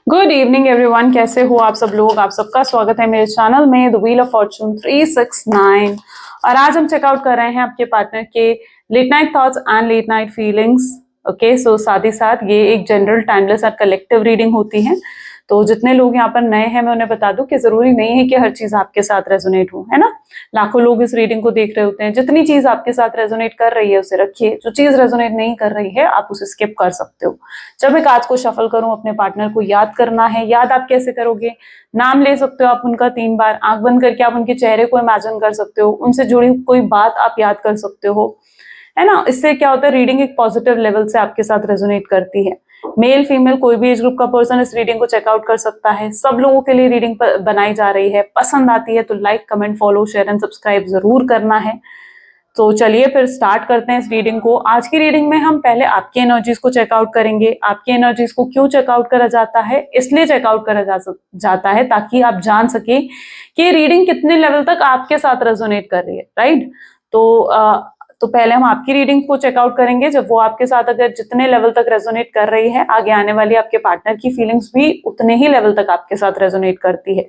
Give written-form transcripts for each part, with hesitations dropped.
Good evening everyone, कैसे हो आप सब लोग। आप सबका स्वागत है मेरे चैनल में द व्हील ऑफ फॉर्चून 369। और आज हम चेकआउट कर रहे हैं आपके पार्टनर के late night thoughts and late night feelings. Okay, so साथ ही साथ ये एक जनरल टाइमलेस और कलेक्टिव रीडिंग होती है। तो जितने लोग यहाँ पर नए हैं मैं उन्हें बता दूं कि जरूरी नहीं है कि हर चीज आपके साथ रेजोनेट हो, है ना। लाखों लोग इस रीडिंग को देख रहे होते हैं। जितनी चीज आपके साथ रेजोनेट कर रही है उसे रखिए, जो चीज रेजोनेट नहीं कर रही है आप उसे स्किप कर सकते हो। जब मैं कार्ड्स को शफल करूं, अपने पार्टनर को याद करना है। याद आप कैसे करोगे? नाम ले सकते हो आप उनका 3 बार, आंख बंद करके आप उनके चेहरे को इमेजिन कर सकते हो, उनसे जुड़ी कोई बात आप याद कर सकते हो, है ना। इससे क्या होता है, रीडिंग एक पॉजिटिव लेवल से आपके साथ रेजोनेट करती है। मेल फीमेल कोई भी एज ग्रुप का पर्सन इस रीडिंग को चेकआउट कर सकता है। सब लोगों के लिए रीडिंग बनाई जा रही है। पसंद आती है तो like, comment, follow, share and subscribe जरूर करना है। तो चलिए फिर स्टार्ट करते हैं इस रीडिंग को। आज की रीडिंग में हम पहले आपकी एनर्जीज को चेकआउट करेंगे। आपकी एनर्जीज को क्यों चेकआउट करा जाता है? इसलिए चेकआउट करा जाता है ताकि आप जान सके कि रीडिंग कितने लेवल तक आपके साथ रेजोनेट कर रही है, राइट। तो पहले हम आपकी रीडिंग को चेकआउट करेंगे। जब वो आपके साथ अगर जितने लेवल तक रेजोनेट कर रही है, आगे आने वाली आपके पार्टनर की फीलिंग्स भी उतने ही लेवल तक आपके साथ रेजोनेट करती है।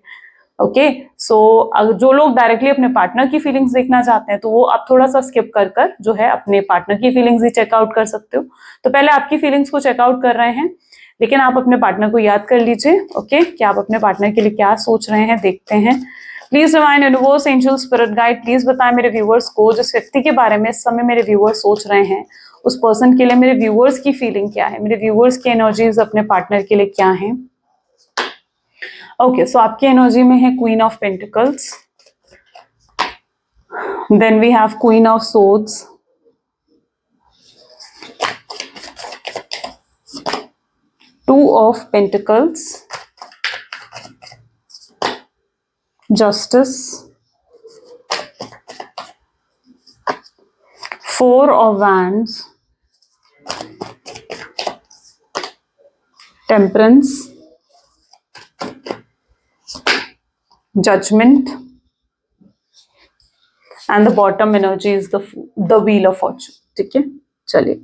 ओके, सो जो लोग डायरेक्टली अपने पार्टनर की फीलिंग्स देखना चाहते हैं तो वो आप थोड़ा सा स्किप कर कर जो है अपने पार्टनर की फीलिंग्स ही चेकआउट कर सकते हो। तो पहले आपकी फीलिंग्स को चेकआउट कर रहे हैं, लेकिन आप अपने पार्टनर को याद कर लीजिए। ओके, कि आप अपने पार्टनर के लिए क्या सोच रहे हैं, देखते हैं। Please divine universe, angel, spirit guide, please बताएं मेरे व्यूअर्स को जिस व्यक्ति के बारे में इस समय मेरे व्यूअर्स सोच रहे हैं, उस पर्सन के लिए मेरे व्यूअर्स की फीलिंग क्या है, मेरे व्यूअर्स की एनर्जीज अपने पार्टनर के लिए क्या है। ओके, सो आपकी एनर्जी में है queen of pentacles, then we have queen of swords, two of pentacles, justice, four of wands, temperance, judgment and the bottom energy is the wheel of fortune. ठीक है, चलिए।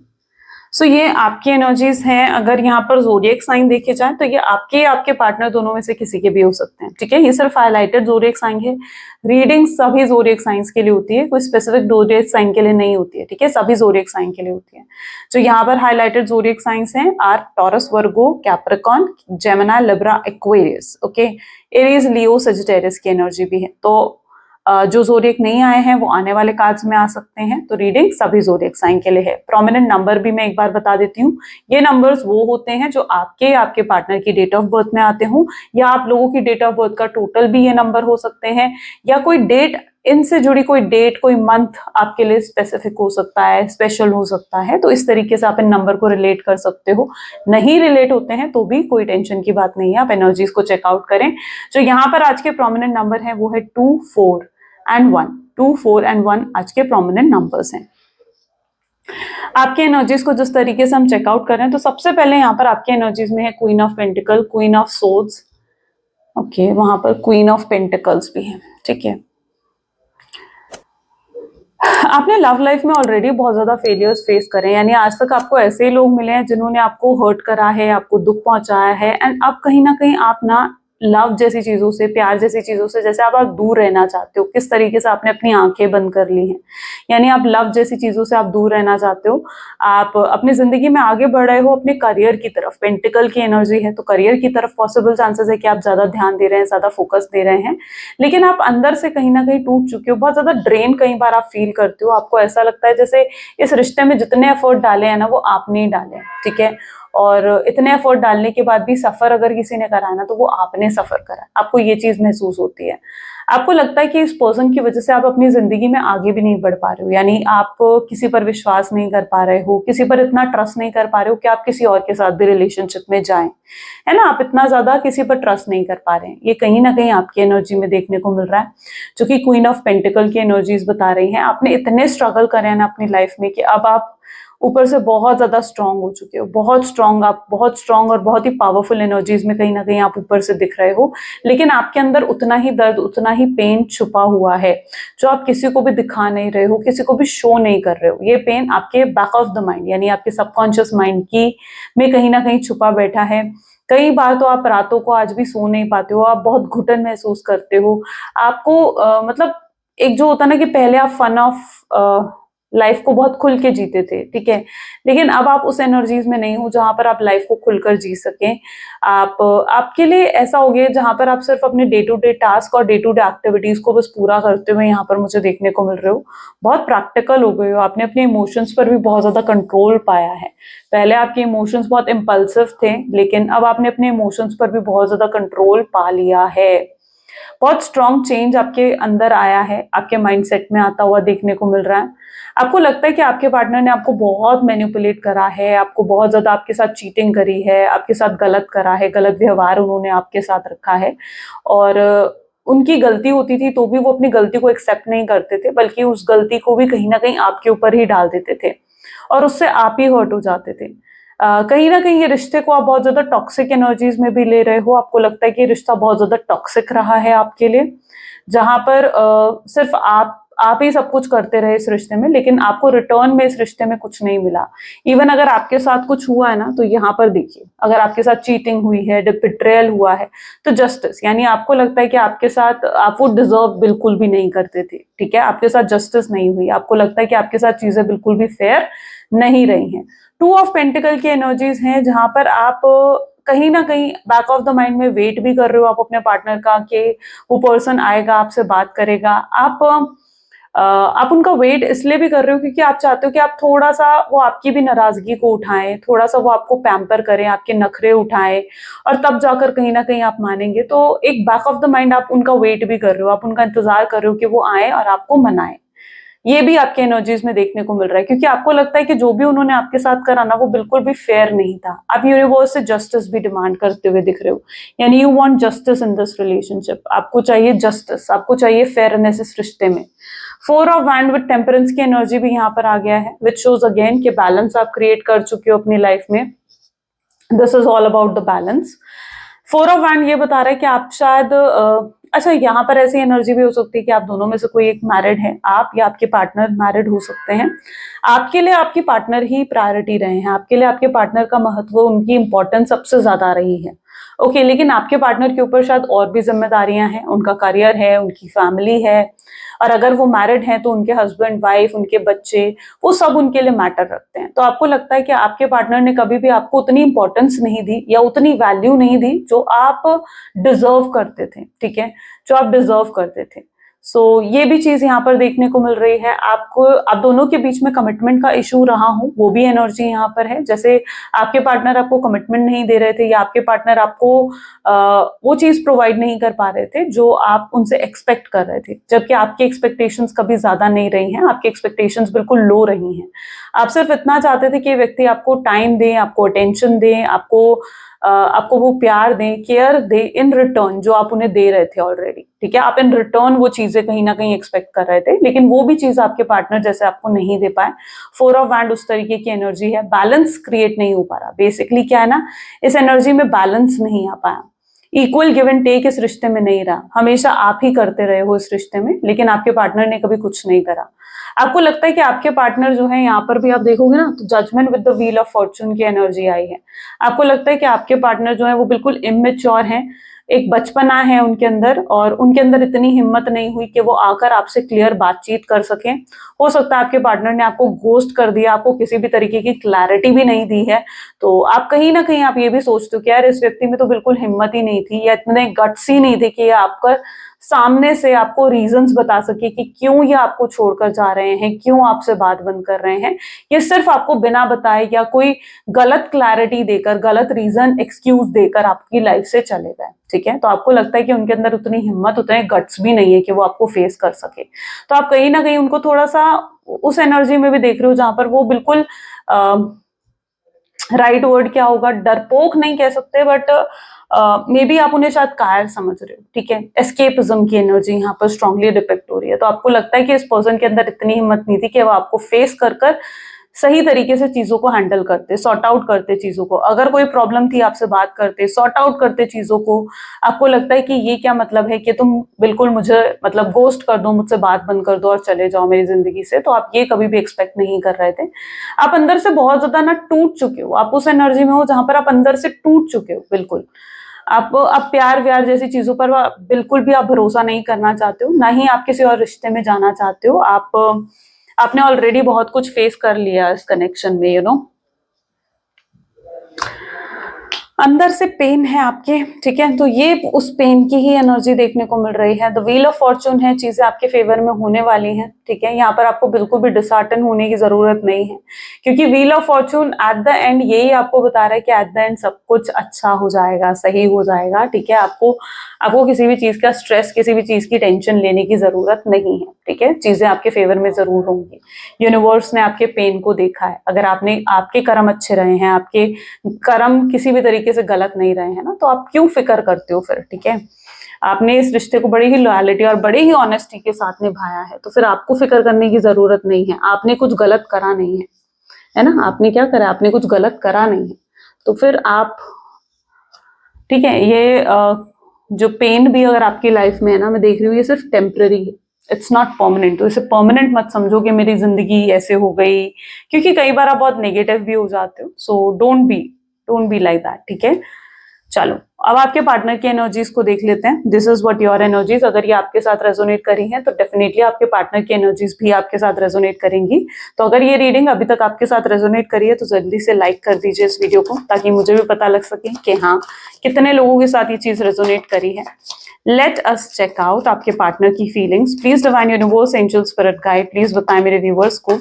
सो ये आपकी एनर्जीज हैं। अगर यहाँ पर ज़ोडिएक साइन देखे जाए तो ये आपके पार्टनर दोनों में से किसी के भी हो सकते हैं। ठीक है, ये सिर्फ हाईलाइटेड ज़ोडिएक साइन है। रीडिंग सभी ज़ोडिएक साइंस के लिए होती है, कोई स्पेसिफिक ज़ोडिएक साइन के लिए नहीं होती है। ठीक है, सभी ज़ोडिएक साइन के लिए होती है। जो यहाँ पर हाईलाइटेड ज़ोडिएक साइंस हैं are Taurus, Virgo, Capricorn, Gemini, Libra, Aquarius. Okay, Aries, Leo, Sagittarius की एनर्जी भी है। तो जो ज़ोडिएक नहीं आए हैं वो आने वाले कार्ड्स में आ सकते हैं। तो रीडिंग सभी ज़ोडिएक साइन के लिए है। प्रोमिनेंट नंबर भी मैं एक बार बता देती हूँ। ये नंबर्स वो होते हैं जो आपके पार्टनर की डेट ऑफ बर्थ में आते हो, या आप लोगों की डेट ऑफ बर्थ का टोटल भी ये नंबर हो सकते हैं, या कोई डेट, इनसे जुड़ी कोई डेट, कोई मंथ आपके लिए स्पेसिफिक हो सकता है, स्पेशल हो सकता है। तो इस तरीके से आप इन नंबर को रिलेट कर सकते हो। नहीं रिलेट होते हैं तो भी कोई टेंशन की बात नहीं है, आप एनर्जीज को चेकआउट करें। जो यहाँ पर आज के प्रोमिनेंट नंबर है वो है 2, 4 एंड 1। 2, 4 एंड 1 आज के प्रोमिनेंट नंबर्स हैं। आपके एनर्जीज को जिस तरीके से हम चेकआउट कर रहे हैं, तो सबसे पहले यहाँ पर आपके एनर्जीज में है queen of pentacle, queen of swords. Okay, वहां पर क्वीन ऑफ पेंटिकल्स भी है। ठीक है, आपने लव लाइफ में ऑलरेडी बहुत ज्यादा फेलियर्स फेस करे, यानी आज तक आपको ऐसे लोग मिले हैं जिन्होंने आपको हर्ट करा है, आपको दुख पहुंचाया है। एंड अब कहीं ना कहीं आप ना लव जैसी चीजों से, प्यार जैसी चीजों से जैसे आप दूर रहना चाहते हो। किस तरीके से आपने अपनी आंखें बंद कर ली हैं, यानी आप लव जैसी चीजों से आप दूर रहना चाहते हो। आप अपनी जिंदगी में आगे बढ़ रहे हो अपने करियर की तरफ। पेंटिकल की एनर्जी है तो करियर की तरफ पॉसिबल चांसेस है कि आप ज्यादा ध्यान दे रहे हैं, ज्यादा फोकस दे रहे हैं, लेकिन आप अंदर से कहीं ना कहीं टूट चुके हो। बहुत ज्यादा ड्रेन कई बार आप फील करते हो। आपको ऐसा लगता है जैसे इस रिश्ते में जितने एफर्ट डाले हैं ना वो आपने ही डाले हैं। ठीक है, और इतने एफर्ट डालने के बाद भी सफर अगर किसी ने करा ना तो वो आपने सफर करा। आपको ये चीज महसूस होती है। आपको लगता है कि इस पर्सन की वजह से आप अपनी जिंदगी में आगे भी नहीं बढ़ पा रहे हो, यानी आप किसी पर विश्वास नहीं कर पा रहे हो, किसी पर इतना ट्रस्ट नहीं कर पा रहे हो कि आप किसी और के साथ भी रिलेशनशिप में जाएं, है ना। आप इतना ज्यादा किसी पर ट्रस्ट नहीं कर पा रहे हैं। ये कहीं ना कहीं आपकी एनर्जी में देखने को मिल रहा है, जो कि क्वीन ऑफ पेंटिकल की एनर्जीज बता रही हैं। आपने इतने स्ट्रगल करे हैं ना अपनी लाइफ में कि अब आप ऊपर से बहुत ज्यादा स्ट्रांग हो चुके हो, बहुत स्ट्रांग। आप बहुत स्ट्रांग और बहुत ही पावरफुल एनर्जीज में कहीं ना कहीं आप ऊपर से दिख रहे हो, लेकिन आपके अंदर उतना ही दर्द, उतना ही पेन छुपा हुआ है जो आप किसी को भी दिखा नहीं रहे हो, किसी को भी शो नहीं कर रहे हो। ये पेन आपके बैक ऑफ द माइंड, यानी आपके सबकॉन्शियस माइंड की में कहीं ना कहीं छुपा बैठा है। कई बार तो आप रातों को आज भी सो नहीं पाते हो, आप बहुत घुटन महसूस करते हो। आपको मतलब एक जो होता है ना कि पहले आप फन ऑफ लाइफ को बहुत खुल के जीते थे, ठीक है? लेकिन अब आप उस एनर्जीज में नहीं हो जहां पर आप लाइफ को खुलकर जी सकें। आप आपके लिए ऐसा हो गया जहां पर आप सिर्फ अपने डे टू डे टास्क और डे टू डे एक्टिविटीज को बस पूरा करते हुए यहाँ पर मुझे देखने को मिल रहे हो। बहुत प्रैक्टिकल हो गए हो, आपने अपने इमोशंस पर भी बहुत ज्यादा कंट्रोल पाया है। पहले आपके इमोशंस बहुत इम्पल्सिव थे, लेकिन अब आपने अपने इमोशंस पर भी बहुत ज्यादा कंट्रोल पा लिया है। बहुत स्ट्रॉन्ग चेंज आपके अंदर आया है, आपके माइंडसेट में आता हुआ देखने को मिल रहा है। आपको लगता है कि आपके पार्टनर ने आपको बहुत मैनिपुलेट करा है, आपको बहुत ज्यादा आपके साथ चीटिंग करी है, आपके साथ गलत करा है, गलत व्यवहार उन्होंने आपके साथ रखा है। और उनकी गलती होती थी तो भी वो अपनी गलती को एक्सेप्ट नहीं करते थे, बल्कि उस गलती को भी कहीं ना कहीं आपके ऊपर ही डाल देते थे और उससे आप ही हर्ट हो जाते थे। कहीं ना कहीं ये रिश्ते को आप बहुत ज्यादा टॉक्सिक एनर्जीज में भी ले रहे हो। आपको लगता है कि ये रिश्ता बहुत ज्यादा टॉक्सिक रहा है आपके लिए, जहां पर सिर्फ आप ही सब कुछ करते रहे इस रिश्ते में, लेकिन आपको रिटर्न में इस रिश्ते में कुछ नहीं मिला। इवन अगर आपके साथ कुछ हुआ है ना, तो यहाँ पर देखिए, अगर आपके साथ चीटिंग हुई है, बिट्रेयल हुआ है, तो जस्टिस, यानी आपको लगता है कि आपके साथ आप वो डिजर्व बिल्कुल भी नहीं करते थे, ठीक है? आपके साथ जस्टिस नहीं हुई, आपको लगता है कि आपके साथ चीजें बिल्कुल भी फेयर नहीं रही हैं। टू ऑफ पेंटिकल की एनर्जीज हैं जहां पर आप कहीं ना कहीं बैक ऑफ द माइंड में वेट भी कर रहे हो आप अपने पार्टनर का कि वो पर्सन आएगा, आपसे बात करेगा। आप उनका वेट इसलिए भी कर रहे हो क्योंकि आप चाहते हो कि आप थोड़ा सा वो आपकी भी नाराजगी को उठाएं, थोड़ा सा वो आपको पैम्पर करें, आपके नखरे उठाएं, और तब जाकर कहीं ना कहीं आप मानेंगे। तो एक बैक ऑफ द माइंड आप उनका वेट भी कर रहे हो, आप उनका इंतजार कर रहे हो कि वो आए और आपको मनाए। ये भी आपके एनर्जीज में देखने को मिल रहा है, क्योंकि आपको लगता है कि जो भी उन्होंने आपके साथ करा ना, वो बिल्कुल भी फेयर नहीं था। आप यूनिवर्स से जस्टिस भी डिमांड करते हुए दिख रहे हो, यानी you want justice in this relationship. आपको चाहिए जस्टिस, आपको चाहिए फेयरनेस इस रिश्ते में। Four of wand with temperance की एनर्जी भी यहाँ पर आ गया है, विच शोज अगेन कि बैलेंस आप क्रिएट कर चुके हो अपनी लाइफ में। This is all about the balance. Four of wand ये बता रहा है कि आप शायद अच्छा, यहाँ पर ऐसी एनर्जी भी हो सकती है कि आप दोनों में से कोई एक मैरिड है, आप या आपके पार्टनर मैरिड हो सकते हैं। आपके लिए आपकी पार्टनर ही प्रायोरिटी रहे हैं, आपके लिए आपके पार्टनर का महत्व, उनकी इंपॉर्टेंस सबसे ज्यादा रही है। ओके, लेकिन आपके पार्टनर के ऊपर शायद और भी जिम्मेदारियां हैं, उनका करियर है, उनकी फैमिली है, और अगर वो मैरिड हैं तो उनके हस्बैंड वाइफ, उनके बच्चे, वो सब उनके लिए मैटर रखते हैं। तो आपको लगता है कि आपके पार्टनर ने कभी भी आपको उतनी इंपॉर्टेंस नहीं दी या उतनी वैल्यू नहीं दी जो आप डिजर्व करते थे, ठीक है? जो आप डिजर्व करते थे। सो ये भी चीज यहाँ पर देखने को मिल रही है। आपको, आप दोनों के बीच में कमिटमेंट का इशू रहा हो, वो भी एनर्जी यहाँ पर है। जैसे आपके पार्टनर आपको कमिटमेंट नहीं दे रहे थे, या आपके पार्टनर आपको वो चीज प्रोवाइड नहीं कर पा रहे थे जो आप उनसे एक्सपेक्ट कर रहे थे, जबकि आपकी एक्सपेक्टेशंस कभी ज्यादा नहीं रही हैं, आपकी एक्सपेक्टेशंस बिल्कुल लो रही हैं। आप सिर्फ इतना चाहते थे कि व्यक्ति आपको टाइम दे, आपको अटेंशन दे, आपको वो प्यार दें, केयर दे इन रिटर्न, जो आप उन्हें दे रहे थे ऑलरेडी, ठीक है? आप इन रिटर्न वो चीजें कहीं ना कहीं एक्सपेक्ट कर रहे थे, लेकिन वो भी चीज आपके पार्टनर जैसे आपको नहीं दे पाए। फोर ऑफ वैंड उस तरीके की एनर्जी है, बैलेंस क्रिएट नहीं हो पा रहा। बेसिकली क्या है ना, इस एनर्जी में बैलेंस नहीं आ पाया, इक्वल गिव एंड टेक इस रिश्ते में नहीं रहा। हमेशा आप ही करते रहे हो इस रिश्ते में, लेकिन आपके पार्टनर ने कभी कुछ नहीं करा। आपको लगता है कि आपके पार्टनर जो है, यहाँ पर भी आप देखोगे ना, तो judgment with the wheel of fortune की एनर्जी आई है। आपको लगता है कि आपके पार्टनर जो है वो बिल्कुल इमेच्योर हैं, एक बचपना है उनके अंदर, और उनके अंदर इतनी हिम्मत नहीं हुई कि वो आकर आपसे क्लियर बातचीत कर सकें। हो सकता है आपके पार्टनर ने आपको गोस्ट कर दिया, आपको किसी भी तरीके की क्लैरिटी भी नहीं दी है। तो आप कहीं ना कहीं आप ये भी सोचते हो कि यार, इस व्यक्ति में तो बिल्कुल हिम्मत ही नहीं थी, या इतने गट्स ही नहीं थे कि ये आपका सामने से आपको रीजंस बता सके कि क्यों ये आपको छोड़कर जा रहे हैं, क्यों आपसे बात बंद कर रहे हैं। ये सिर्फ आपको बिना बताए या कोई गलत क्लैरिटी देकर, गलत रीजन, एक्सक्यूज देकर आपकी लाइफ से चले गए, ठीक है? तो आपको लगता है कि उनके अंदर उतनी हिम्मत, उतने गट्स भी नहीं है कि वो आपको फेस कर सके। तो आप कहीं ना कहीं उनको थोड़ा सा उस एनर्जी में भी देख रहे हो जहां पर वो बिल्कुल राइट वर्ड क्या होगा, डरपोक नहीं कह सकते, बट मे बी आप उन्हें शायद कायर समझ रहे हो, ठीक है? एस्केपिज्म की एनर्जी यहाँ पर स्ट्रांगली डिपेक्ट हो रही है। तो आपको लगता है कि इस पर्सन के अंदर इतनी हिम्मत नहीं थी कि वो आपको फेस कर सही तरीके से चीजों को हैंडल करते, सॉर्ट आउट करते चीजों को। अगर कोई प्रॉब्लम थी आपसे बात करते, सॉर्ट आउट करते चीजों को। आपको लगता है कि ये क्या मतलब है कि तुम बिल्कुल मुझे मतलब गोस्ट कर दो, मुझसे बात बंद कर दो और चले जाओ मेरी जिंदगी से, तो आप ये कभी भी एक्सपेक्ट नहीं कर रहे थे। आप अंदर से बहुत ज्यादा ना टूट चुके हो, आप उस एनर्जी में हो जहां पर आप अंदर से टूट चुके हो बिल्कुल। आप प्यार व्यार जैसी चीजों पर बिल्कुल भी आप भरोसा नहीं करना चाहते हो, ना ही आप किसी और रिश्ते में जाना चाहते हो। आपने ऑलरेडी बहुत कुछ फेस कर लिया इस कनेक्शन में, यू नो। अंदर से पेन है आपके, ठीक है, तो ये उस पेन की ही एनर्जी देखने को मिल रही है। द व्हील ऑफ फॉर्चून है, चीजें आपके फेवर में होने वाली हैं, ठीक है। यहाँ पर आपको बिल्कुल भी डिसहार्टन होने की जरूरत नहीं है, क्योंकि wheel of Fortune at the end यही आपको बता रहा है कि एट द एंड सब कुछ अच्छा हो जाएगा, सही हो जाएगा, ठीक है। आपको किसी भी चीज का स्ट्रेस, किसी भी चीज की टेंशन लेने की जरूरत नहीं है, ठीक है। चीजें आपके फेवर में जरूर होंगी। यूनिवर्स ने आपके पेन को देखा है। अगर आपके कर्म अच्छे रहे हैं, आपके कर्म किसी भी तरीके से गलत नहीं रहे हैं ना, तो आप क्यों फिक्र करते हो फिर, ठीक है। आपने इस रिश्ते को बड़ी ही लॉयलिटी और बड़ी ही ऑनेस्टी के साथ निभाया है, तो फिर आपको फिक्र करने की जरूरत नहीं है। आपने कुछ गलत करा नहीं है ना। आपने क्या करा, आपने कुछ गलत करा नहीं है, तो फिर आप, ठीक है। ये जो पेन भी अगर आपकी लाइफ में है ना, मैं देख रही हूँ ये सिर्फ टेम्पररी है, इट्स नॉट परमानेंट। तो इसे परमानेंट मत समझो कि मेरी जिंदगी ऐसे हो गई, क्योंकि कई बार आप बहुत नेगेटिव भी हो जाते हो। So don't be like that, ठीक है। चलो, अब आपके पार्टनर की एनर्जीज को देख लेते हैं। This is what your energies, अगर ये आपके साथ रेजोनेट करी है तो डेफिनेटली आपके पार्टनर की एनर्जीज भी आपके साथ रेजोनेट करेंगी। तो अगर ये रीडिंग अभी तक आपके साथ रेजोनेट करी है तो जल्दी से लाइक कर दीजिए इस वीडियो को, ताकि मुझे भी पता लग सके कि हाँ, कितने लोगों के साथ ये चीज रेजोनेट करी है। लेट अस चेक आउट आपके पार्टनर की feelings. Please divine universe, angel, spirit guide, please बताएं मेरे व्यूवर्स को,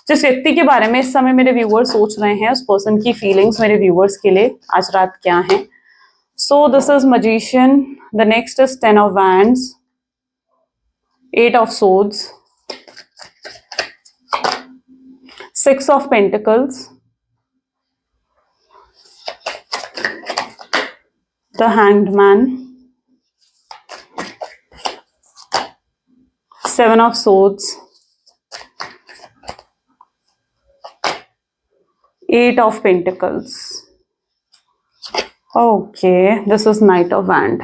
जिस व्यक्ति के बारे में इस समय मेरे व्यूवर्स सोच रहे हैं, उस पर्सन की फीलिंग्स मेरे व्यूवर्स के लिए आज रात क्या है। So this is Magician, the next is Ten of Wands, Eight of Swords, Six of Pentacles, the Hanged Man, Seven of Swords, Eight of Pentacles. Okay, this is Knight of Wands.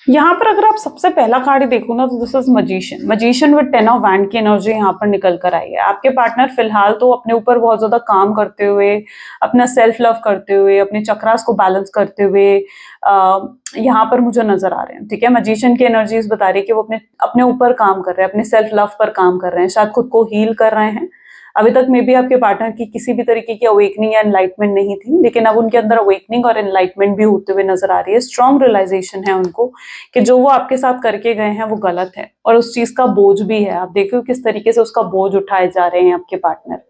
यहाँ पर अगर आप सबसे पहला card ही देखो ना, तो this is magician. Magician with 10 of wand की एनर्जी यहाँ पर निकल कर आई है। आपके पार्टनर फिलहाल तो अपने ऊपर बहुत ज्यादा काम करते हुए, अपना सेल्फ लव करते हुए, अपने चक्रास को बैलेंस करते हुए यहाँ पर मुझे नजर आ रहे हैं, ठीक है। मजिशियन की एनर्जीज बता रही है कि वो अपने ऊपर काम कर रहे हैं, अपने सेल्फ लव पर काम कर रहे हैं, शायद खुद को हील कर रहे हैं। अभी तक मे बी आपके पार्टनर की किसी भी तरीके की अवेकनिंग या एनलाइटमेंट नहीं थी, लेकिन अब उनके अंदर अवेकनिंग और एनलाइटमेंट भी होते हुए नजर आ रही है। स्ट्रॉन्ग रियलाइजेशन है उनको कि जो वो आपके साथ करके गए हैं वो गलत है, और उस चीज का बोझ भी है। आप देखो किस तरीके से उसका बोझ उठाए जा रहे हैं आपके पार्टनर,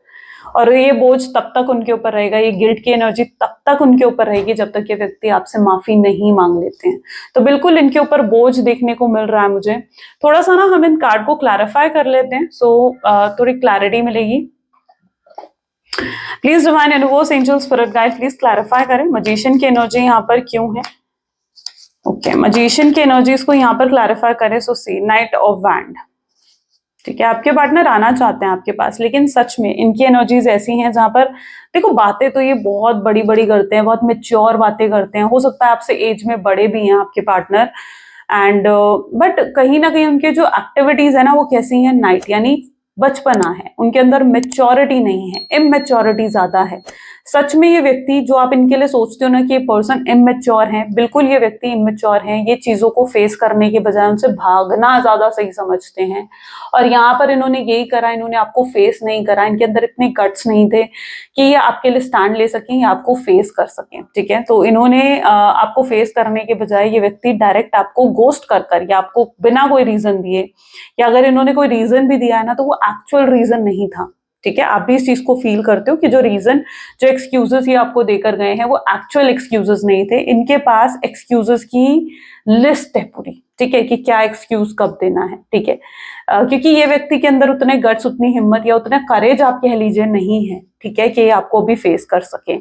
और ये बोझ तब तक उनके ऊपर रहेगा, ये गिल्ट की एनर्जी तब तक उनके ऊपर रहेगी जब तक ये व्यक्ति आपसे माफी नहीं मांग लेते हैं। तो बिल्कुल इनके ऊपर बोझ देखने को मिल रहा है मुझे। थोड़ा सा ना हम इन कार्ड को क्लैरिफाई कर लेते हैं, सो थोड़ी क्लैरिटी मिलेगी। Please divine universe, angel, spirit guide, please clarify करें मजिशियन की एनर्जी यहाँ पर क्यों है। ओके, मजिशियन की एनर्जीज को यहाँ पर क्लैरिफाई करें। सो सी नाइट ऑफ वैंड, ठीक है। आपके पार्टनर आना चाहते हैं आपके पास, लेकिन सच में इनकी एनर्जीज ऐसी हैं जहां पर देखो, बातें तो ये बहुत बड़ी बड़ी करते हैं, बहुत मेच्योर बातें करते हैं। हो सकता है आपसे एज में बड़े भी हैं आपके पार्टनर, एंड बट कहीं ना कहीं उनके जो एक्टिविटीज है ना, वो कैसी हैं, नाइट यानी बचपना है उनके अंदर, मेच्योरिटी नहीं है, इमेच्योरिटी ज्यादा है। सच में ये व्यक्ति जो आप इनके लिए सोचते हो ना कि ये पर्सन इमेच्योर है, बिल्कुल ये व्यक्ति इमेच्योर है। ये चीजों को फेस करने के बजाय उनसे भागना ज्यादा सही समझते हैं, और यहाँ पर इन्होंने यही करा, इन्होंने आपको फेस नहीं करा। इनके अंदर इतने गट्स नहीं थे कि ये आपके लिए स्टैंड ले सकें या आपको फेस कर सकें, ठीक है। तो इन्होंने आपको फेस करने के बजाय ये व्यक्ति डायरेक्ट आपको गोस्ट कर या आपको बिना कोई रीजन दिए, या अगर इन्होंने कोई रीजन भी दिया है ना, तो वो एक्चुअल रीजन नहीं था, ठीक है। आप भी इस चीज को फील करते हो कि जो रीजन, जो एक्सक्यूजेस ये आपको देकर गए हैं, वो एक्चुअल एक्सक्यूजेस नहीं थे। इनके पास एक्सक्यूजेस की लिस्ट है पूरी, ठीक है, कि क्या एक्सक्यूज कब देना है, ठीक है। क्योंकि ये व्यक्ति के अंदर उतने गट्स, उतनी हिम्मत या उतना करेज आप कह लीजिए नहीं है, ठीक है, कि आपको भी फेस कर सके।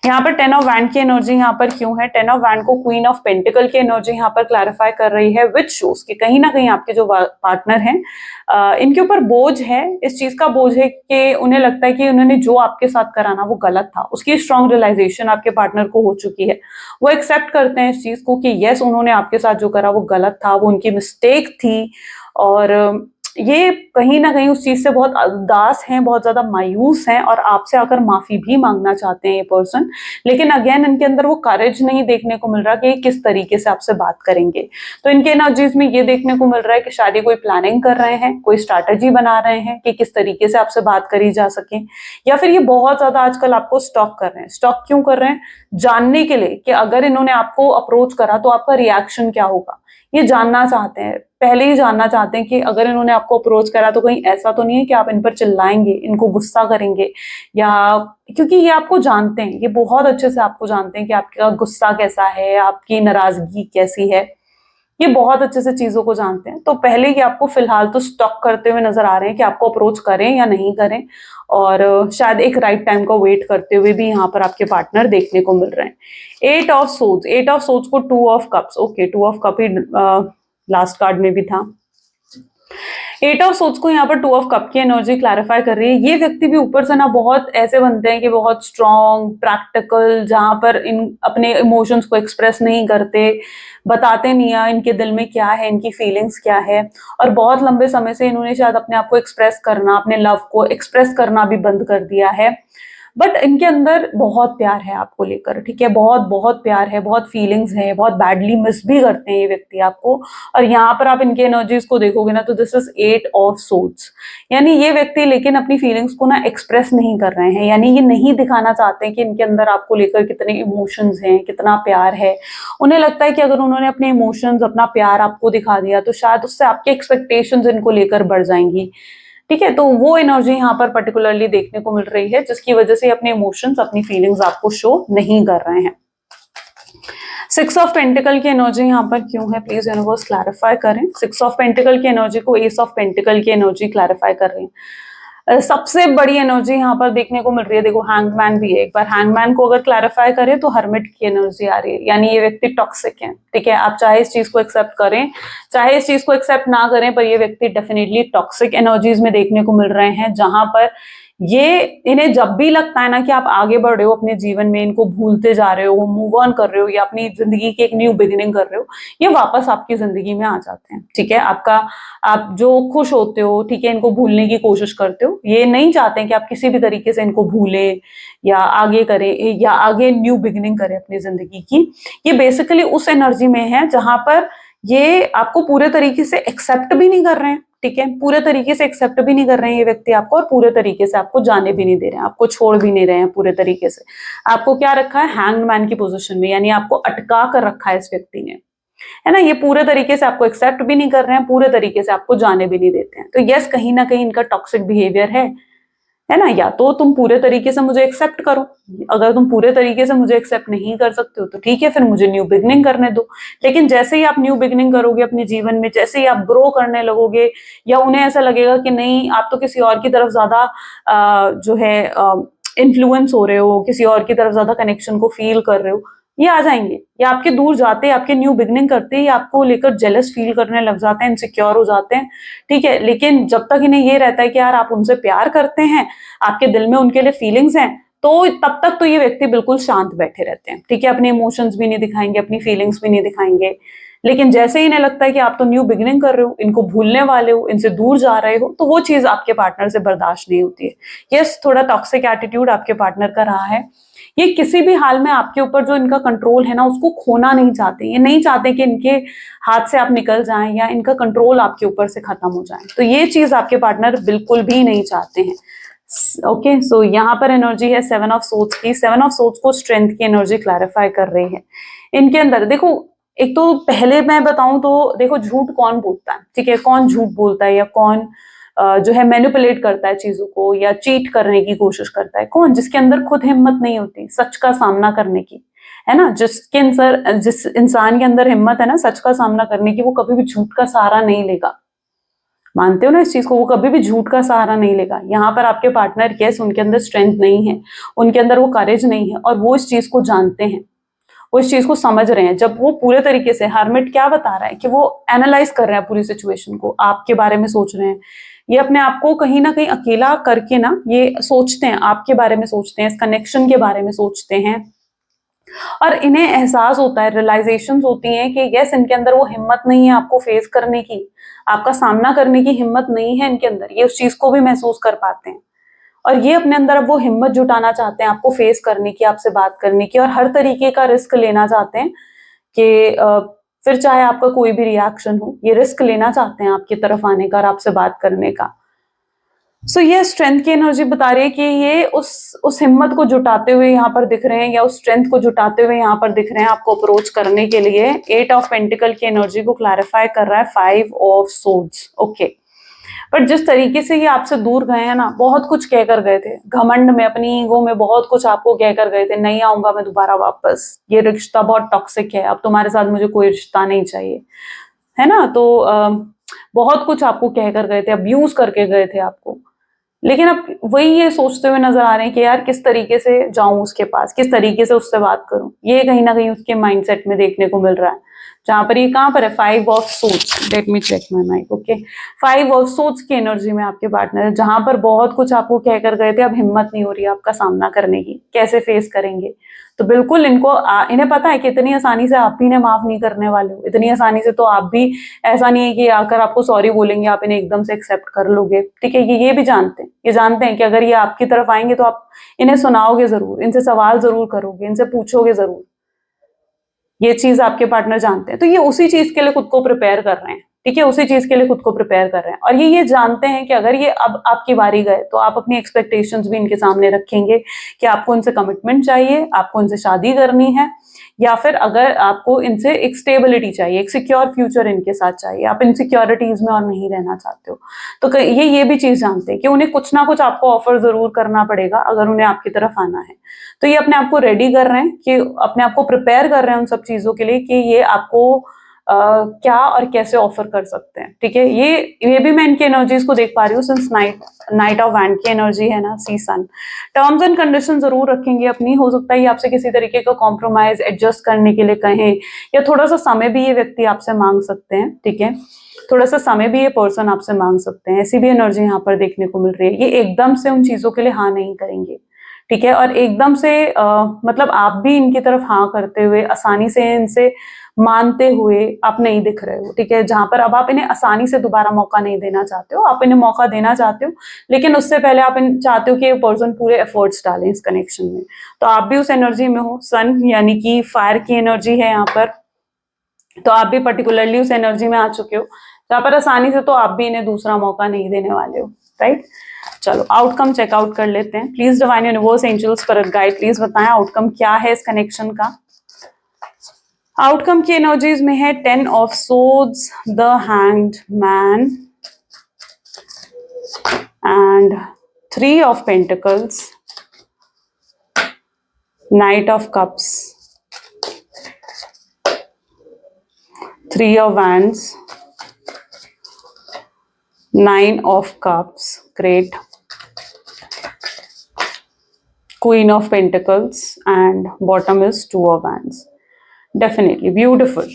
यहाँ पर 10 ऑफ वैंड की एनर्जी यहाँ पर क्यों है? 10 ऑफ वैंड को क्वीन ऑफ पेंटिकल की एनर्जी यहाँ पर क्लैरिफाई कर रही है, विच शोज कि कहीं ना कहीं आपके जो पार्टनर हैं इनके ऊपर बोझ है, इस चीज का बोझ है कि उन्हें लगता है कि उन्होंने जो आपके साथ करा ना वो गलत था। उसकी स्ट्रॉन्ग रियलाइजेशन आपके पार्टनर को हो चुकी है। वो एक्सेप्ट करते हैं इस चीज को कि यस, उन्होंने आपके साथ जो करा वो गलत था, वो उनकी मिस्टेक थी। और ये कहीं ना कहीं उस चीज से बहुत उदास हैं, बहुत ज्यादा मायूस हैं और आपसे आकर माफी भी मांगना चाहते हैं ये पर्सन। लेकिन अगेन इनके अंदर वो करेज नहीं देखने को मिल रहा कि किस तरीके से आपसे बात करेंगे। तो इनके एनर्जीज में ये देखने को मिल रहा है कि शायद ये कोई प्लानिंग कर रहे हैं, कोई स्ट्रैटेजी बना रहे हैं कि किस तरीके से आपसे बात करी जा सके, या फिर ये बहुत ज्यादा आजकल आपको स्टॉक कर रहे हैं। स्टॉक क्यों कर रहे हैं? जानने के लिए कि अगर इन्होंने आपको अप्रोच करा तो आपका रिएक्शन क्या होगा। ये जानना चाहते हैं, पहले ही जानना चाहते हैं कि अगर इन्होंने आपको अप्रोच करा तो कहीं ऐसा तो नहीं है कि आप इन पर चिल्लाएंगे, इनको गुस्सा करेंगे, या क्योंकि ये आपको जानते हैं, ये बहुत अच्छे से आपको जानते हैं कि आपका गुस्सा कैसा है, आपकी नाराजगी कैसी है। ये बहुत अच्छे से चीजों को जानते हैं। तो पहले ही आपको फिलहाल तो स्टॉक करते हुए नजर आ रहे हैं कि आपको अप्रोच करें या नहीं करें, और शायद एक राइट टाइम का वेट करते हुए भी यहाँ पर आपके पार्टनर देखने को मिल रहे हैं। 8 ऑफ सोर्ड्स को 2 of cups, okay 2 of cup he last card में भी था। 8 ऑफ सोर्ड्स को यहाँ पर 2 ऑफ कप की एनर्जी क्लैरिफाई कर रही है। ये व्यक्ति भी ऊपर से ना बहुत ऐसे बनते हैं कि बहुत स्ट्रॉन्ग, प्रैक्टिकल, जहां पर इन अपने इमोशंस को एक्सप्रेस नहीं करते, बताते नहीं है इनके दिल में क्या है, इनकी फीलिंग्स क्या है। और बहुत लंबे समय से इन्होंने शायद अपने आप को एक्सप्रेस करना, अपने लव को एक्सप्रेस करना भी बंद कर दिया है। बट इनके अंदर बहुत प्यार है आपको लेकर, ठीक है, बहुत बहुत प्यार है, बहुत फीलिंग्स है, बहुत बैडली मिस भी करते हैं ये व्यक्ति आपको। और यहाँ पर आप इनके एनर्जीज को देखोगे ना तो दिस इज 8 ऑफ सोर्ड्स, यानी ये व्यक्ति लेकिन अपनी फीलिंग्स को ना एक्सप्रेस नहीं कर रहे हैं, यानी ये नहीं दिखाना चाहते हैं कि इनके अंदर आपको लेकर कितने इमोशंस हैं, कितना प्यार है। उन्हें लगता है कि अगर उन्होंने अपने इमोशंस, अपना प्यार आपको दिखा दिया तो शायद उससे आपके एक्सपेक्टेशंस इनको लेकर बढ़ जाएंगी, ठीक है। तो वो एनर्जी यहाँ पर पर्टिकुलरली देखने को मिल रही है, जिसकी वजह से अपने इमोशंस, अपनी फीलिंग्स आपको शो नहीं कर रहे हैं। 6 ऑफ पेंटिकल की एनर्जी यहाँ पर क्यों है? प्लीज यूनिवर्स क्लैरिफाई करें। 6 ऑफ पेंटिकल की एनर्जी को एस ऑफ पेंटिकल की एनर्जी क्लैरिफाई कर रही है। सबसे बड़ी एनर्जी यहाँ पर देखने को मिल रही है, देखो हैंगमैन भी है। एक बार हैंगमैन को अगर क्लैरिफाई करें तो हर्मिट की एनर्जी आ रही है, यानी ये व्यक्ति टॉक्सिक है, ठीक है। आप चाहे इस चीज को एक्सेप्ट करें, चाहे इस चीज को एक्सेप्ट ना करें, पर ये व्यक्ति डेफिनेटली टॉक्सिक एनर्जीज में देखने को मिल रहे हैं, जहां पर ये इन्हें जब भी लगता है ना कि आप आगे बढ़ रहे हो अपने जीवन में, इनको भूलते जा रहे हो, मूव ऑन कर रहे हो, या अपनी जिंदगी की एक न्यू बिगिनिंग कर रहे हो, ये वापस आपकी जिंदगी में आ जाते हैं, ठीक है। आप जो खुश होते हो, ठीक है, इनको भूलने की कोशिश करते हो। ये नहीं चाहते हैं कि आप किसी भी तरीके से इनको भूलें या आगे करें, या आगे न्यू बिगिनिंग करें अपनी जिंदगी की। ये बेसिकली उस एनर्जी में है जहां पर ये आपको पूरे तरीके से एक्सेप्ट भी नहीं कर रहे हैं, ठीक है, पूरे तरीके से एक्सेप्ट भी नहीं कर रहे हैं ये व्यक्ति आपको, और पूरे तरीके से आपको जाने भी नहीं दे रहे हैं, आपको छोड़ भी नहीं रहे हैं पूरे तरीके से। आपको क्या रखा है? हैंगमैन की पोजीशन में, यानी आपको अटका कर रखा है इस व्यक्ति ने, है ना। ये पूरे तरीके से आपको एक्सेप्ट भी नहीं कर रहे हैं, पूरे तरीके से आपको जाने भी नहीं देते हैं। तो यस, कहीं ना कहीं इनका टॉक्सिक बिहेवियर है ना। या तो तुम पूरे तरीके से मुझे एक्सेप्ट करो, अगर तुम पूरे तरीके से मुझे एक्सेप्ट नहीं कर सकते हो तो ठीक है, फिर मुझे न्यू बिगनिंग करने दो। लेकिन जैसे ही आप न्यू बिगनिंग करोगे अपने जीवन में, जैसे ही आप ग्रो करने लगोगे, या उन्हें ऐसा लगेगा कि नहीं आप तो किसी और की तरफ ज्यादा जो है इन्फ्लुएंस हो रहे हो, किसी और की तरफ ज्यादा कनेक्शन को फील कर रहे हो, ये आ जाएंगे। या आपके दूर जाते, आपके न्यू बिगनिंग करते ही आपको लेकर जेलस फील करने लग जाते हैं, इनसिक्योर हो जाते हैं, ठीक है। लेकिन जब तक इन्हें ये रहता है कि यार आप उनसे प्यार करते हैं, आपके दिल में उनके लिए फीलिंग्स हैं, तो तब तक तो ये व्यक्ति बिल्कुल शांत बैठे रहते हैं, ठीक है। अपने इमोशंस भी नहीं दिखाएंगे, अपनी फीलिंग्स भी नहीं दिखाएंगे। लेकिन जैसे ही इन्हें लगता है कि आप तो न्यू बिगिनिंग कर रहे हो, इनको भूलने वाले हो, इनसे दूर जा रहे हो, तो वो चीज आपके पार्टनर से बर्दाश्त नहीं होती है। यस, थोड़ा टॉक्सिक एटीट्यूड आपके पार्टनर का रहा है। ये किसी भी हाल में आपके ऊपर जो इनका कंट्रोल है ना, उसको खोना नहीं चाहते। ये नहीं चाहते कि इनके हाथ से आप निकल जाएं, या इनका कंट्रोल आपके ऊपर से खत्म हो जाए। तो ये चीज आपके पार्टनर बिल्कुल भी नहीं चाहते हैं। ओके, सो यहाँ पर एनर्जी है 7 ऑफ सोर्ड्स की। 7 ऑफ सोर्ड्स को स्ट्रेंथ की एनर्जी क्लैरिफाई कर रही है। इनके अंदर देखो, एक तो पहले मैं बताऊं तो देखो, झूठ कौन बोलता है, ठीक है, कौन झूठ बोलता है, या कौन जो है मैनिपुलेट करता है चीजों को, या चीट करने की कोशिश करता है, कौन? जिसके अंदर खुद हिम्मत नहीं होती सच का सामना करने की, है ना। जिस इंसान के अंदर हिम्मत है ना सच का सामना करने की, वो कभी भी झूठ का सहारा नहीं लेगा, मानते हो ना इस चीज को? वो कभी भी झूठ का सहारा नहीं लेगा। यहाँ पर आपके पार्टनर, यस, उनके अंदर स्ट्रेंथ नहीं है, उनके अंदर वो करेज नहीं है, और वो इस चीज को जानते हैं, वो इस चीज को समझ रहे हैं। जब वो पूरे तरीके से, हर्मिट क्या बता रहा है कि वो एनालाइज कर रहे हैं पूरी सिचुएशन को, आपके बारे में सोच रहे हैं, ये अपने आप को कहीं ना कहीं अकेला करके ना ये सोचते हैं, आपके बारे में सोचते हैं, इस कनेक्शन के बारे में सोचते हैं, और इन्हें एहसास होता है, रियलाइजेशन होती है कि यस, इनके अंदर वो हिम्मत नहीं है आपको फेस करने की, आपका सामना करने की हिम्मत नहीं है इनके अंदर, ये उस चीज को भी महसूस कर पाते हैं, और ये अपने अंदर अब वो हिम्मत जुटाना चाहते हैं आपको फेस करने की, आपसे बात करने की, और हर तरीके का रिस्क लेना चाहते हैं कि फिर चाहे आपका कोई भी रिएक्शन हो, ये रिस्क लेना चाहते हैं आपकी तरफ आने का और आपसे बात करने का। सो ये स्ट्रेंथ की एनर्जी बता रही है कि ये उस हिम्मत को जुटाते हुए यहाँ पर दिख रहे हैं, या उस स्ट्रेंथ को जुटाते हुए यहाँ पर दिख रहे हैं आपको अप्रोच करने के लिए। 8 ऑफ पेंटिकल की एनर्जी को क्लैरिफाई कर रहा है 5 ऑफ सोर्ड्स। ओके, पर जिस तरीके से ये आपसे दूर गए हैं ना, बहुत कुछ कह कर गए थे, घमंड में, अपनी ईगो में बहुत कुछ आपको कह कर गए थे, नहीं आऊंगा मैं दोबारा वापस, ये रिश्ता बहुत टॉक्सिक है, अब तुम्हारे साथ मुझे कोई रिश्ता नहीं चाहिए, है ना? तो बहुत कुछ आपको कह कर गए थे, अब्यूज करके गए थे आपको, लेकिन अब वही ये सोचते हुए नजर आ रहे हैं कि यार किस तरीके से जाऊं उसके पास, किस तरीके से उससे बात करूं, ये कहीं ना कहीं उसके माइंडसेट में देखने को मिल रहा है। जहां पर ये कहां पर है? 5 of swords. Let me check my mic. Okay, 5 of swords की एनर्जी में आपके पार्टनर है, जहां पर बहुत कुछ आपको कहकर गए थे, अब हिम्मत नहीं हो रही है आपका सामना करने की, कैसे फेस करेंगे? तो बिल्कुल इन्हें पता है कि इतनी आसानी से आप भी इन्हें माफ नहीं करने वाले हो, इतनी आसानी से तो आप भी, ऐसा नहीं है कि आकर आपको सॉरी बोलेंगे आप इन्हें एकदम से एक्सेप्ट कर लोगे, ठीक है? ये भी जानते हैं, ये जानते हैं कि अगर ये आपकी तरफ आएंगे तो आप इन्हें सुनाओगे जरूर, इनसे सवाल जरूर करोगे, इनसे पूछोगे जरूर, ये चीज आपके पार्टनर जानते हैं। तो ये उसी चीज के लिए खुद को प्रिपेयर कर रहे हैं, ठीक है? उसी चीज के लिए खुद को प्रिपेयर कर रहे हैं, और ये जानते हैं कि अगर ये अब आपकी बारी गए तो आप अपनी एक्सपेक्टेशंस भी इनके सामने रखेंगे कि आपको इनसे कमिटमेंट चाहिए, आपको इनसे शादी करनी है, या फिर अगर आपको इनसे एक स्टेबिलिटी चाहिए, एक सिक्योर फ्यूचर इनके साथ चाहिए, आप इनसिक्योरिटीज में और नहीं रहना चाहते हो, तो ये भी चीज जानते हैं कि उन्हें कुछ ना कुछ आपको ऑफर जरूर करना पड़ेगा अगर उन्हें आपकी तरफ आना है। तो ये अपने आप को रेडी कर रहे हैं, कि अपने आप को प्रिपेयर कर रहे हैं उन सब चीजों के लिए कि ये आपको क्या और कैसे ऑफर कर सकते हैं, ठीक है? ये भी मैं इनकी एनर्जीज को देख पा रही हूँ, सिंस नाइट ऑफ वैंड की एनर्जी है ना, सी सन। टर्म्स एंड कंडीशन जरूर रखेंगे अपनी, हो सकता है ये आपसे किसी तरीके का कॉम्प्रोमाइज एडजस्ट करने के लिए कहें, या थोड़ा सा समय भी ये व्यक्ति आपसे मांग सकते हैं, ठीक है? थोड़ा सा समय भी ये पर्सन आपसे मांग सकते हैं, ऐसी भी एनर्जी यहाँ पर देखने को मिल रही है। ये एकदम से उन चीजों के लिए हाँ नहीं करेंगे, ठीक है? और एकदम से मतलब आप भी इनकी तरफ हाँ करते हुए, आसानी से इनसे मानते हुए आप नहीं दिख रहे हो, ठीक है? जहां पर अब आप इन्हें आसानी से दोबारा मौका नहीं देना चाहते हो, आप इन्हें मौका देना चाहते हो, लेकिन उससे पहले आप चाहते हो कि ये पर्सन पूरे एफर्ट्स डालें इस कनेक्शन में। तो आप भी उस एनर्जी में हो, सन यानी कि फायर की एनर्जी है यहाँ पर, तो आप भी पर्टिकुलरली उस एनर्जी में आ चुके हो जहां पर आसानी से तो आप भी इन्हें दूसरा मौका नहीं देने वाले हो, राइट? चलो आउटकम चेकआउट कर लेते हैं। Please divine universe, angels, spirit guide, please बताएं आउटकम क्या है इस कनेक्शन का। आउटकम की एनर्जीज में है 10 of swords, the hanged man, and 3 of pentacles, night of cups, 3 of wands, 9 of cups, great, Queen of Pentacles, and bottom is 2 of Wands. Definitely beautiful,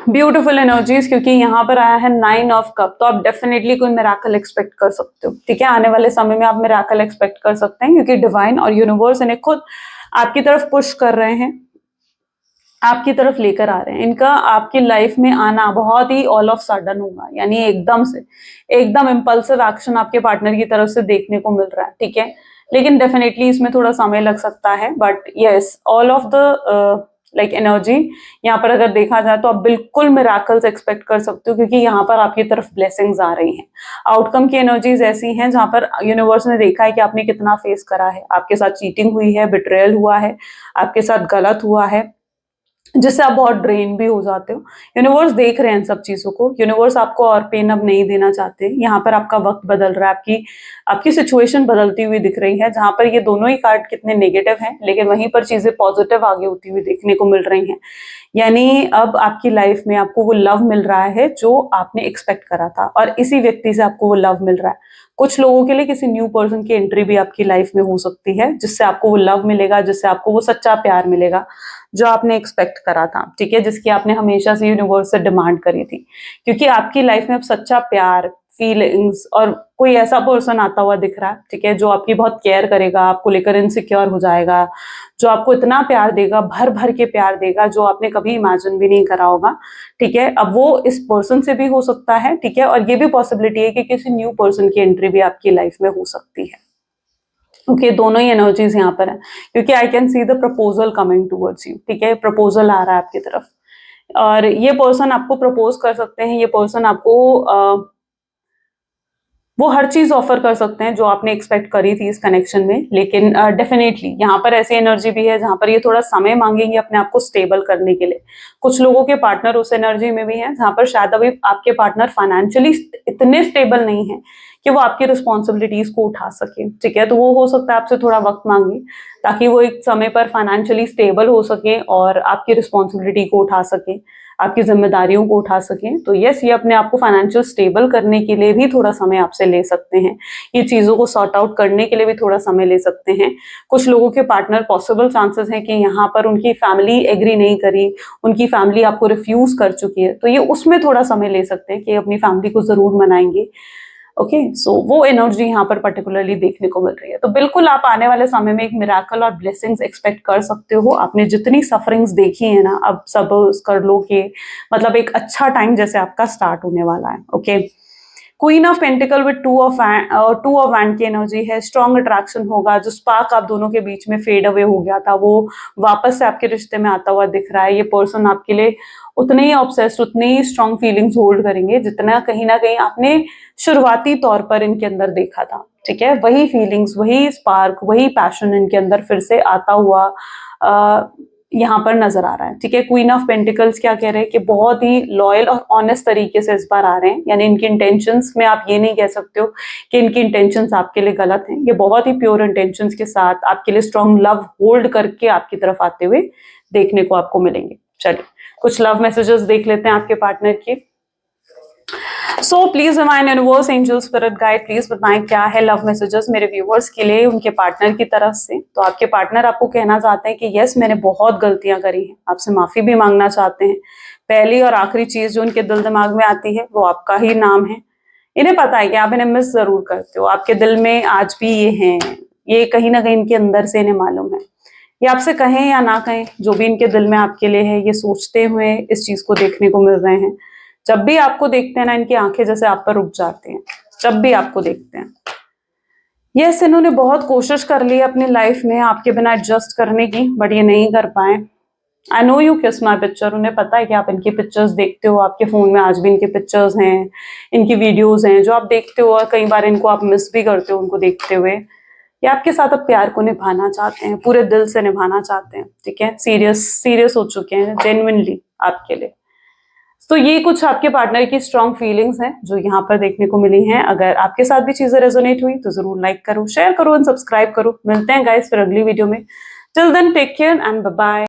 beautiful energies, क्योंकि यहाँ पर आया है 9 of cup, तो आप definitely कोई miracle expect कर सकते हो, ठीक है? आने वाले समय में आप मिराकल एक्सपेक्ट कर सकते हैं, क्योंकि डिवाइन और यूनिवर्स इन्हें खुद आपकी तरफ पुश कर रहे हैं, आपकी तरफ लेकर आ रहे हैं। इनका आपकी लाइफ में आना बहुत ही ऑल ऑफ सडन होगा, यानी एकदम से, एकदम इम्पल्सिव एक्शन आपके पार्टनर की तरफ से देखने को मिल रहा है, ठीक है? लेकिन डेफिनेटली इसमें थोड़ा समय लग सकता है, but yes, all of the like energy यहाँ पर अगर देखा जाए तो आप बिल्कुल मिराकल्स एक्सपेक्ट कर सकते हो, क्योंकि यहाँ पर आपकी तरफ ब्लेसिंग्स आ रही हैं। आउटकम की एनर्जीज ऐसी हैं जहां पर यूनिवर्स ने देखा है कि आपने कितना फेस करा है, आपके साथ चीटिंग हुई है, बिट्रेयल हुआ है, आपके साथ गलत हुआ है, जिससे आप बहुत ड्रेन भी हो जाते हो। यूनिवर्स देख रहे हैं इन सब चीजों को, यूनिवर्स आपको और पेन अब नहीं देना चाहते। यहाँ पर आपका वक्त बदल रहा है, आपकी आपकी सिचुएशन बदलती हुई दिख रही है। जहां पर ये दोनों ही कार्ड कितने नेगेटिव हैं, लेकिन वहीं पर चीजें पॉजिटिव आगे होती हुई देखने को मिल रही हैं। यानी अब आपकी लाइफ में आपको वो लव मिल रहा है जो आपने एक्सपेक्ट करा था, और इसी व्यक्ति से आपको वो लव मिल रहा है। कुछ लोगों के लिए किसी न्यू पर्सन की एंट्री भी आपकी लाइफ में हो सकती है, जिससे आपको वो लव मिलेगा, जिससे आपको वो सच्चा प्यार मिलेगा जो आपने एक्सपेक्ट करा था, ठीक है, जिसकी आपने हमेशा से यूनिवर्स से डिमांड करी थी। क्योंकि आपकी लाइफ में अब सच्चा प्यार, फीलिंग्स और कोई ऐसा पर्सन आता हुआ दिख रहा है, ठीक है, जो आपकी बहुत केयर करेगा, आपको लेकर इनसिक्योर हो जाएगा, जो आपको इतना प्यार देगा, भर भर के प्यार देगा जो आपने कभी इमेजिन भी नहीं करा होगा, ठीक है। अब वो इस पर्सन से भी हो सकता है, ठीक है, और ये भी पॉसिबिलिटी है कि किसी न्यू पर्सन की एंट्री भी आपकी लाइफ में हो सकती है। ओके, दोनों ही एनर्जीज यहाँ पर है, क्योंकि I can see the proposal coming towards you, ठीक है, प्रपोजल आ रहा है आपकी तरफ, और ये पर्सन आपको प्रपोज कर सकते हैं। ये पर्सन आपको वो हर चीज ऑफर कर सकते हैं जो आपने एक्सपेक्ट करी थी इस कनेक्शन में, लेकिन डेफिनेटली यहाँ पर ऐसी एनर्जी भी है जहां पर ये थोड़ा समय मांगेंगे अपने आप को स्टेबल करने के लिए। कुछ लोगों के पार्टनर उस एनर्जी में भी हैं जहां पर शायद अभी आपके पार्टनर फाइनेंशियली इतने स्टेबल नहीं है कि वो आपकी रिस्पॉन्सिबिलिटीज को उठा सके, ठीक है। तो वो हो सकता है आपसे थोड़ा वक्त मांगे ताकि वो एक समय पर फाइनेंशियली स्टेबल हो सके और आपकी रिस्पॉन्सिबिलिटी को उठा सके, आपकी जिम्मेदारियों को उठा सकें। तो यस, ये अपने आप को फाइनेंशियल स्टेबल करने के लिए भी थोड़ा समय आपसे ले सकते हैं, ये चीजों को सॉर्ट आउट करने के लिए भी थोड़ा समय ले सकते हैं। कुछ लोगों के पार्टनर पॉसिबल चांसेस हैं कि यहाँ पर उनकी फैमिली एग्री नहीं करी, उनकी फैमिली आपको रिफ्यूज कर चुकी है, तो ये उसमें थोड़ा समय ले सकते हैं कि अपनी फैमिली को जरूर मनाएंगे। ओके, सो वो एनर्जी यहाँ पर पर्टिकुलरली देखने को मिल रही है। तो बिल्कुल आप आने वाले समय में एक मिराकल और ब्लेसिंग्स एक्सपेक्ट कर सकते हो। आपने जितनी सफरिंग्स देखी है ना, अब सब कर लो कि मतलब एक अच्छा टाइम जैसे आपका स्टार्ट होने वाला है। Okay, queen of pentacle with two of wand की एनर्जी है। स्ट्रॉन्ग अट्रैक्शन होगा, जो स्पार्क आप दोनों के बीच में फेड अवे हो गया था वो वापस से आपके रिश्ते में आता हुआ दिख रहा है। ये पर्सन आपके लिए उतने ही ऑब्सेस्ड, उतने ही स्ट्रॉन्ग फीलिंग्स होल्ड करेंगे जितना कहीं ना कहीं आपने शुरुआती तौर पर इनके अंदर देखा था, ठीक है। वही फीलिंग्स, वही स्पार्क, वही पैशन इनके अंदर फिर से आता हुआ यहाँ पर नजर आ रहा है, ठीक है। क्वीन ऑफ पेंटिकल्स क्या कह रहे हैं कि बहुत ही लॉयल और ऑनेस्ट तरीके से इस बार आ रहे हैं, यानी इनकी इंटेंशंस में आप ये नहीं कह सकते हो कि इनकी इंटेंशंस आपके लिए गलत हैं। ये बहुत ही प्योर इंटेंशंस के साथ आपके लिए स्ट्रॉन्ग लव होल्ड करके आपकी तरफ आते हुए देखने को आपको मिलेंगे। चलिए कुछ लव मैसेजेस देख लेते हैं आपके पार्टनर के। So please divine universe, angel, spirit guide, please बताएं क्या है लव मैसेजेस मेरे व्यूअर्स के लिए उनके पार्टनर की तरफ से। तो आपके पार्टनर आपको कहना चाहते हैं कि यस, मैंने बहुत गलतियां करी हैं, आपसे माफी भी मांगना चाहते हैं। पहली और आखिरी चीज जो उनके दिल दिमाग में आती है वो आपका ही नाम है। इन्हें पता है कि आप इन्हें मिस जरूर करते हो, आपके दिल में आज भी ये हैं, ये कहीं ना कहीं इनके अंदर से इन्हें मालूम है। ये आपसे कहें या ना कहें, जो भी इनके दिल में आपके लिए है, ये सोचते हुए इस चीज को देखने को मिल रहे हैं। जब भी आपको देखते हैं ना, इनकी आंखें जैसे आप पर रुक जाती हैं जब भी आपको देखते हैं। यस, इन्होंने बहुत कोशिश कर ली अपनी लाइफ में आपके बिना एडजस्ट करने की, बट ये नहीं कर पाए। आई नो यू किस माई पिक्चर, उन्हें पता है कि आप इनकी पिक्चर्स देखते हो, आपके फोन में आज भी इनके पिक्चर्स हैं, इनकी वीडियोस हैं जो आप देखते हो, और कई बार इनको आप मिस भी करते हो उनको देखते हुए। ये आपके साथ अब प्यार को निभाना चाहते हैं, पूरे दिल से निभाना चाहते हैं, ठीक है। सीरियस हो चुके हैं जेन्युइनली आपके लिए। तो ये कुछ आपके पार्टनर की स्ट्रॉन्ग फीलिंग्स हैं जो यहाँ पर देखने को मिली हैं। अगर आपके साथ भी चीजें रेजोनेट हुई तो जरूर लाइक करो, शेयर करो एंड सब्सक्राइब करो। मिलते हैं गाइस फिर अगली वीडियो में। Till then take care and bye bye.